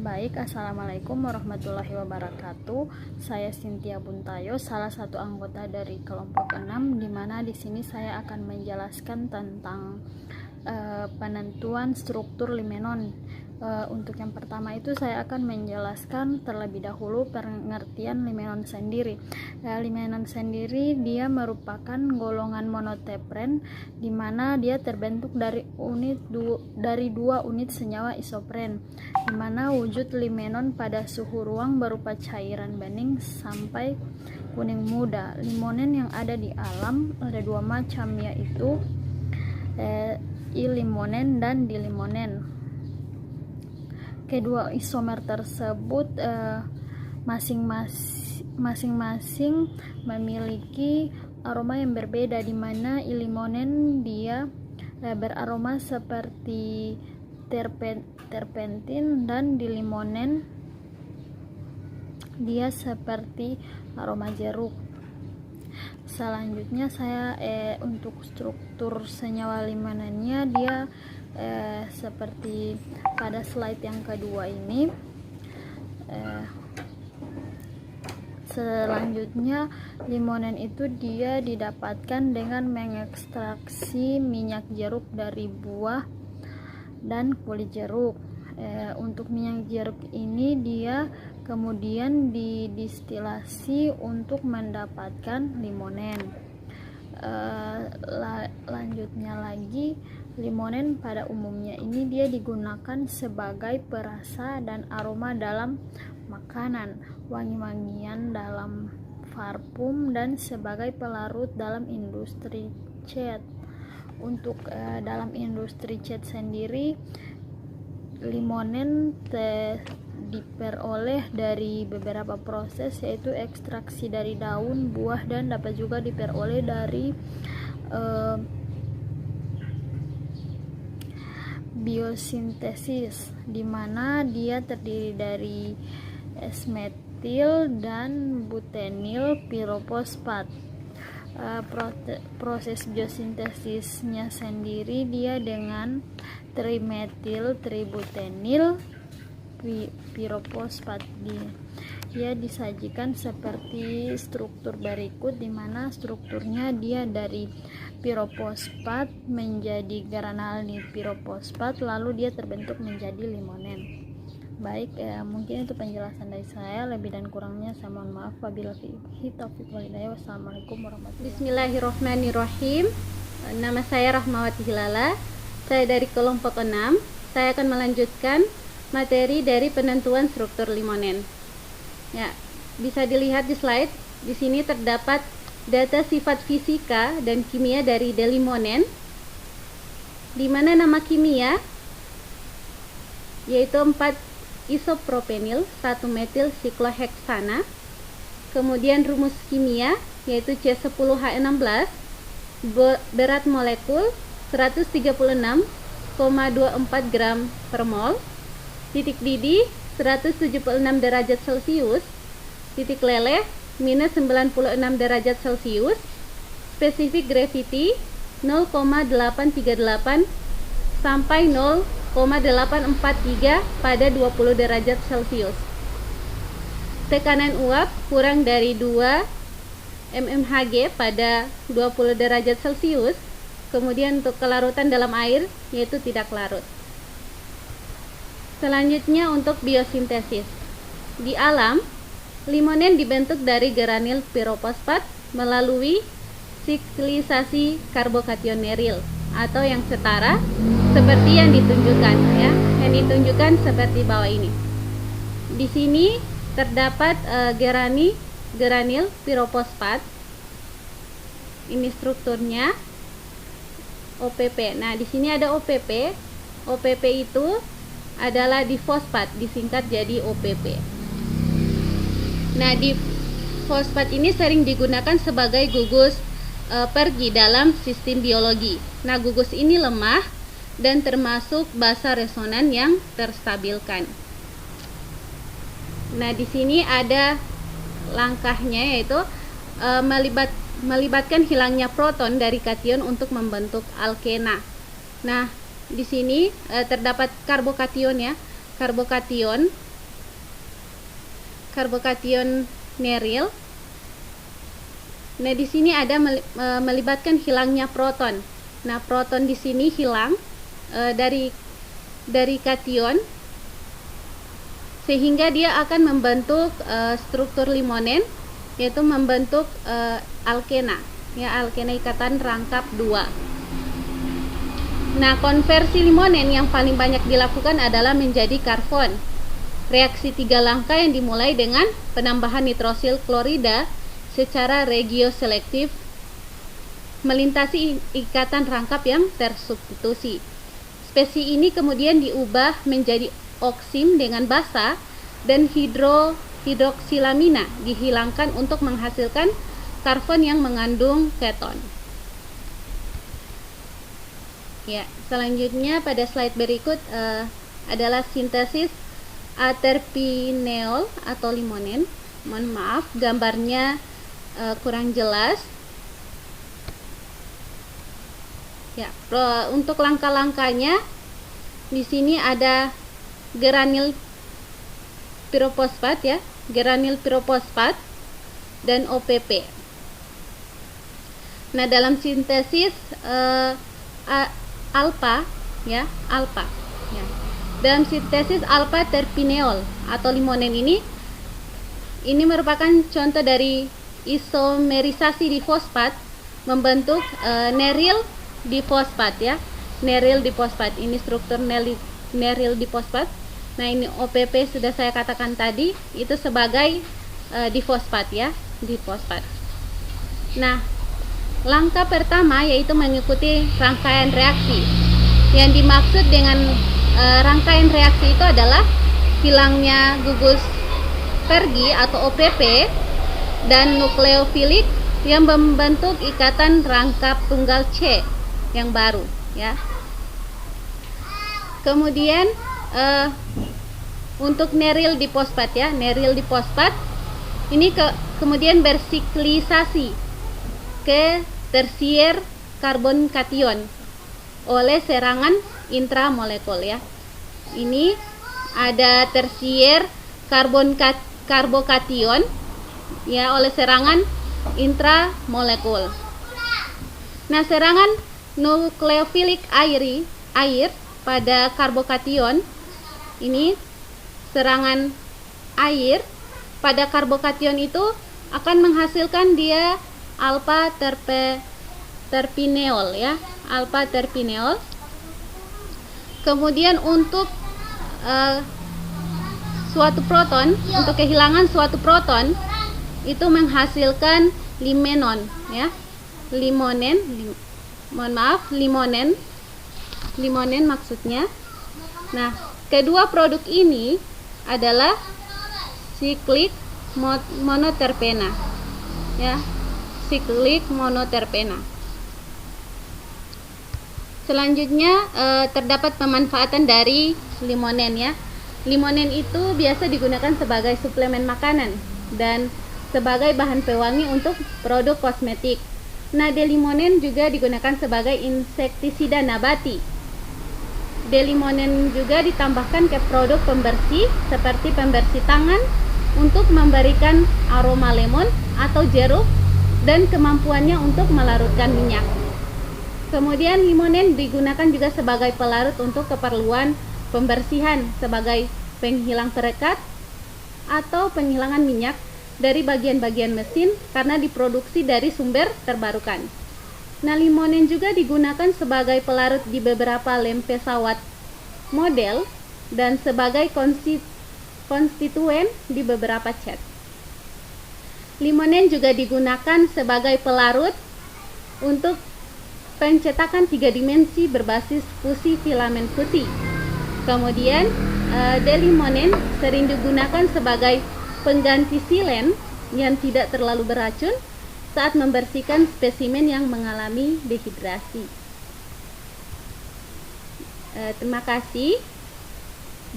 Baik, Assalamualaikum warahmatullahi wabarakatuh. Saya Cynthia Buntayo, salah satu anggota dari kelompok 6, di mana di sini saya akan menjelaskan tentang penentuan struktur limenon. Untuk yang pertama itu saya akan menjelaskan terlebih dahulu pengertian limenon sendiri. Limenon sendiri dia merupakan golongan monotepren, di mana dia terbentuk dari dua unit senyawa isopren, di mana wujud limenon pada suhu ruang berupa cairan bening sampai kuning muda. Limonen yang ada di alam ada dua macam, yaitu ilimonen dan dilimonen. Kedua isomer tersebut masing-masing memiliki aroma yang berbeda, di mana ilimonen dia beraroma seperti terpentin dan dilimonen dia seperti aroma jeruk. Selanjutnya saya untuk struktur senyawa limonennya dia seperti pada slide yang kedua ini. Selanjutnya limonen itu dia didapatkan dengan mengekstraksi minyak jeruk dari buah dan kulit jeruk. Untuk minyak jeruk ini dia kemudian didistilasi untuk mendapatkan limonen. Lanjutnya lagi, limonen pada umumnya ini dia digunakan sebagai perasa dan aroma dalam makanan, wangi-wangian dalam parfum, dan sebagai pelarut dalam industri cat. Untuk dalam industri cat sendiri, limonen diperoleh dari beberapa proses, yaitu ekstraksi dari daun, buah, dan dapat juga diperoleh dari biosintesis, di mana dia terdiri dari S-metil dan butenil pirofosfat. Proses biosintesisnya sendiri dia dengan trimetil tributenil pirofosfat. Dia disajikan seperti struktur berikut, di mana strukturnya dia dari pirofosfat menjadi granulin pirofosfat, lalu dia terbentuk menjadi limonen. Baik, mungkin itu penjelasan dari saya. Lebih dan kurangnya saya mohon maaf. Wabillahi taufiq wal hidayah. Wassalamualaikum warahmatullahi wabarakatuh. Bismillahirrahmanirrahim. Nama saya Rahmawati Hilala. Saya dari kelompok 6. Saya akan melanjutkan materi dari penentuan struktur limonen. Ya, bisa dilihat di slide. Di sini terdapat data sifat fisika dan kimia dari delimonen, di mana nama kimia yaitu 4 isopropenil 1 metil sikloheksana. Kemudian rumus kimia yaitu C10H16, berat molekul 136,24 gram per mol, titik didih 176 derajat Celcius, titik leleh minus 96 derajat Celcius, spesifik gravity 0,838 sampai 0,843 pada 20 derajat Celcius. Tekanan uap kurang dari 2 mmHg pada 20 derajat Celcius. Kemudian untuk kelarutan dalam air yaitu tidak larut. Selanjutnya untuk biosintesis. Di alam, limonen dibentuk dari granil pirofosfat melalui siklisasi karbokationeril atau yang setara seperti yang ditunjukkan, ya. Yang ditunjukkan seperti bawah ini. Di sini terdapat granil pirofosfat. Ini strukturnya OPP. Nah, di sini ada OPP. OPP itu adalah difosfat, disingkat jadi OPP. Nah, difosfat ini sering digunakan sebagai gugus pergi dalam sistem biologi. Nah, gugus ini lemah dan termasuk basa resonan yang terstabilkan. Nah, di sini ada langkahnya, yaitu melibatkan hilangnya proton dari kation untuk membentuk alkena. Nah, di sini terdapat karbokation, ya. Karbokation karbokation neril. Nah, di sini ada melibatkan hilangnya proton. Nah, proton di sini hilang dari kation, sehingga dia akan membentuk struktur limonen, yaitu membentuk alkena, ya, alkena ikatan rangkap 2. Nah, konversi limonen yang paling banyak dilakukan adalah menjadi karbon. Reaksi 3 langkah yang dimulai dengan penambahan nitrosil klorida secara regioselektif melintasi ikatan rangkap yang tersubstitusi. Spesies ini kemudian diubah menjadi oksim dengan basa, dan hidroksilamina dihilangkan untuk menghasilkan karbon yang mengandung keton. Ya, selanjutnya pada slide berikut adalah sintesis aterpineol atau limonen. Mohon maaf, gambarnya kurang jelas. Ya, untuk langkah-langkahnya di sini ada geranil pirofosfat, ya, geranil pirofosfat dan OPP. Nah, dalam sintesis alpha, ya, alpha, ya. Dalam sintesis alpha terpineol atau limonen ini merupakan contoh dari isomerisasi difosfat membentuk neril difosfat, ya, neril difosfat. Ini struktur neril difosfat. Nah, ini OPP sudah saya katakan tadi, itu sebagai difosfat, ya, difosfat. Nah, langkah pertama yaitu mengikuti rangkaian reaksi. Yang dimaksud dengan rangkaian reaksi itu adalah hilangnya gugus Pergi atau OPP dan nukleofilik yang membentuk ikatan rangkap tunggal C yang baru, ya. Kemudian untuk neril difosfat, ya, neril difosfat ini kemudian bersiklisasi ke tersier karbon kation oleh serangan intramolekul, ya. Ini ada tersier karbokation, ya, oleh serangan intramolekul. Nah, serangan nukleofilik air pada karbokation ini, serangan air pada karbokation itu akan menghasilkan dia alpha terpineol, ya, alpha terpineol. Kemudian untuk suatu proton, untuk kehilangan suatu proton itu menghasilkan limenon, ya, limonen, limonen maksudnya. Nah, kedua produk ini adalah siklik monoterpena, ya, siklik monoterpena. Selanjutnya terdapat pemanfaatan dari limonen, ya. Limonen itu biasa digunakan sebagai suplemen makanan dan sebagai bahan pewangi untuk produk kosmetik. Nah, delimonen juga digunakan sebagai insektisida nabati. Delimonen juga ditambahkan ke produk pembersih seperti pembersih tangan untuk memberikan aroma lemon atau jeruk dan kemampuannya untuk melarutkan minyak. Kemudian limonen digunakan juga sebagai pelarut untuk keperluan pembersihan sebagai penghilang perekat atau penghilangan minyak dari bagian-bagian mesin karena diproduksi dari sumber terbarukan. Nah, limonen juga digunakan sebagai pelarut di beberapa lem pesawat model dan sebagai konstituen di beberapa cat. Limonen juga digunakan sebagai pelarut untuk pencetakan 3 dimensi berbasis fusi filamen putih. Kemudian delimonen sering digunakan sebagai pengganti silen yang tidak terlalu beracun saat membersihkan spesimen yang mengalami dehidrasi. Terima kasih.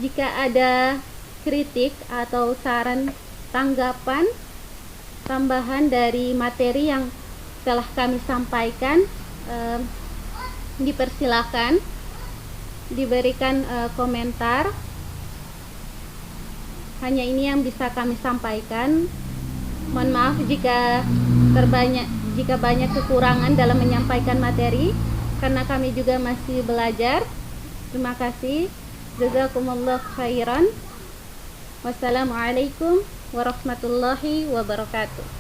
Jika ada kritik atau saran, tanggapan, tambahan dari materi yang telah kami sampaikan, dipersilakan diberikan komentar. Hanya ini yang bisa kami sampaikan. Mohon maaf jika banyak kekurangan dalam menyampaikan materi, karena kami juga masih belajar. Terima kasih. Jazakumullah khairan. Wassalamualaikum warahmatullahi wabarakatuh.